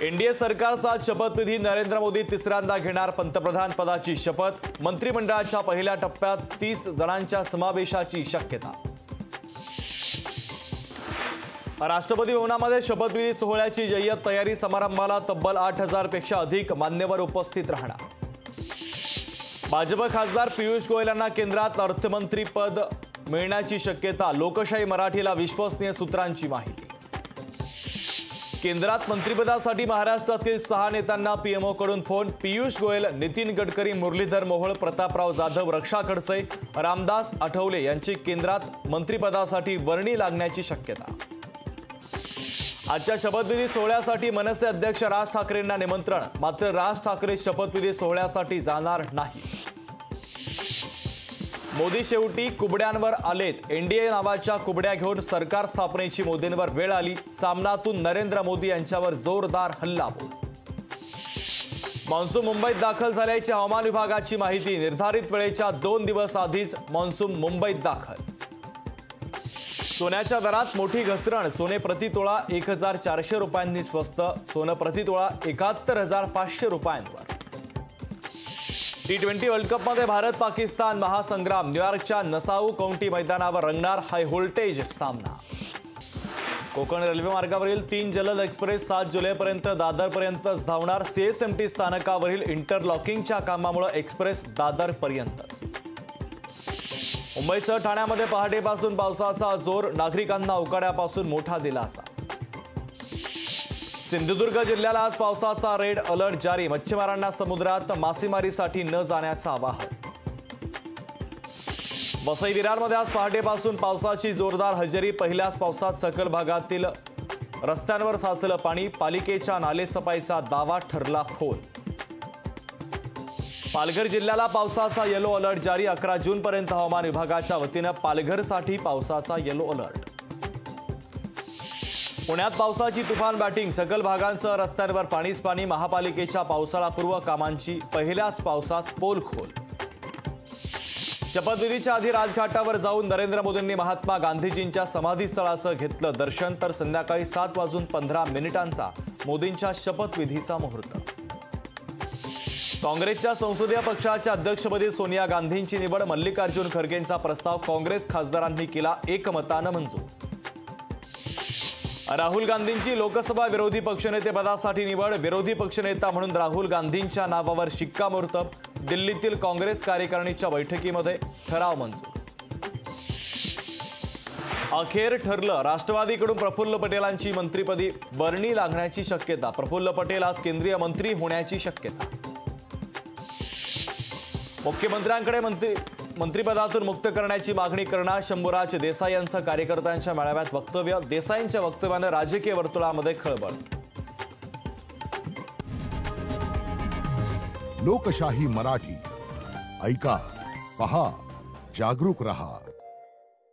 NDA सरकारचा शपथविधी नरेंद्र मोदी तिसऱ्यांदा घेणार पंतप्रधान पदाची शपथ। मंत्रिमंडळाच्या पहिल्या टप्प्यात 30 जणांच्या समावेशाची शक्यता। राष्ट्रपती भवनामध्ये शपथविधी सोहळ्याची जय्यत तयारी। समारंभाला तब्बल 8000 पेक्षा अधिक मान्यवर उपस्थित राहणार। भाजप खासदार पियुष गोयल यांना केंद्रात अर्थमंत्री पद मिळण्याची शक्यता। लोकशाही मराठीला विश्वसनीय सूत्रांची माहिती। केंद्रात मंत्रिपदासाठी महाराष्ट्रातील 6 नेत्यांना पीएमओ कडून फोन। पियुष गोयल, नितीन गडकरी, मुरलीधर मोहोळ, प्रतापराव जाधव, रक्षा खडसे, रामदास आठवले यांची केंद्रात मंत्रिपदासाठी वर्णी लागण्याची शक्यता। आजच्या शपथविधी सोहळ्यासाठी मनसे अध्यक्ष राज ठाकरेंना निमंत्रण, मात्र राज ठाकरे शपथविधी सोहळ्यासाठी जाणार नाही। मोदी शेवटी कुबड्यांवर आलेत। एनडीए नावाच्या कुबड्या घेऊन सरकार स्थापनेची मोदींवर वेळ आली। सामनातून नरेंद्र मोदी यांच्यावर जोरदार हल्लाबोल। मान्सून मुंबईत दाखल झाल्याची हवामान विभागाची माहिती। निर्धारित वेळेच्या 2 दिवस आधीच मान्सून मुंबईत दाखल। सोन्याच्या दरात मोठी घसरण। सोने प्रतितोळा 1400 रुपयांनी स्वस्त। सोनं प्रतितोळा 71500 रुपयांवर। T20 वर्ल्ड कपमध्ये भारत पाकिस्तान महासंग्राम। न्यूयॉर्कच्या नसाऊ काउंटी मैदानावर रंगणार हाय व्होल्टेज सामना। कोकण रेल्वे मार्गावरील 3 जलद एक्सप्रेस 7 जुलैपर्यंत दादरपर्यंतच धावणार। CSMT स्थानकावरील इंटरलॉकिंगच्या कामामुळे एक्सप्रेस दादरपर्यंतच। मुंबईसह ठाण्यामध्ये पहाटेपासून पावसाचा जोर। नागरिकांना उकाड्यापासून मोठा दिलासा। सिंधुदुर्ग जिल्ह्याला आज पावसाचा रेड अलर्ट जारी। मच्छीमारांना समुद्रात मासेमारीसाठी न जाण्याचं आवाहन। वसई विरारमध्ये आज पहाटेपासून पावसाची जोरदार हजेरी। पहिल्याच पावसात सकल भागातील रस्त्यांवर साचलं पाणी। पालिकेच्या नालेसफाईचा दावा ठरला फोल। पालघर जिल्ह्याला पावसाचा येलो अलर्ट जारी। 11 जूनपर्यंत हवामान विभागाच्या वतीनं पालघरसाठी पावसाचा येलो अलर्ट। पुण्यात पावसाची तुफान बॅटिंग। सकल भागांसह रस्त्यांवर पाणीच पाणी। महापालिकेच्या पावसाळापूर्व कामांची पहिल्याच पावसात पोलखोल। शपथविधीच्या आधी राजघाटावर जाऊन नरेंद्र मोदींनी महात्मा गांधीजींच्या समाधीस्थळाचं घेतलं दर्शन। तर संध्याकाळी 7:15 मोदींच्या शपथविधीचा मुहूर्त। काँग्रेसच्या संसदीय पक्षाच्या अध्यक्षपदी सोनिया गांधींची निवड। मल्लिकार्जुन खरगेंचा प्रस्ताव काँग्रेस खासदारांनी केला एकमतानं मंजूर। राहुल गांधींची लोकसभा विरोधी पक्षनेतेपदासाठी निवड। विरोधी पक्षनेता म्हणून राहुल गांधींच्या नावावर शिक्कामोर्तब। दिल्लीतील काँग्रेस कार्यकारिणीच्या बैठकीमध्ये ठराव मंजूर। अखेर ठरलं। राष्ट्रवादीकडून प्रफुल्ल पटेलांची मंत्रिपदी वर्णी लागण्याची शक्यता। प्रफुल्ल पटेल आज केंद्रीय मंत्री होण्याची शक्यता। मुख्यमंत्र्यांकडे मंत्रिपदातून मुक्त करण्याची मागणी करणार। शंभूराज देसाई यांचं कार्यकर्त्यांच्या मेळाव्यात वक्तव्य। देसाईंच्या वक्तव्यानं राजकीय वर्तुळामध्ये खळबळ। लोकशाही मराठी ऐका, पहा, जागरूक रहा।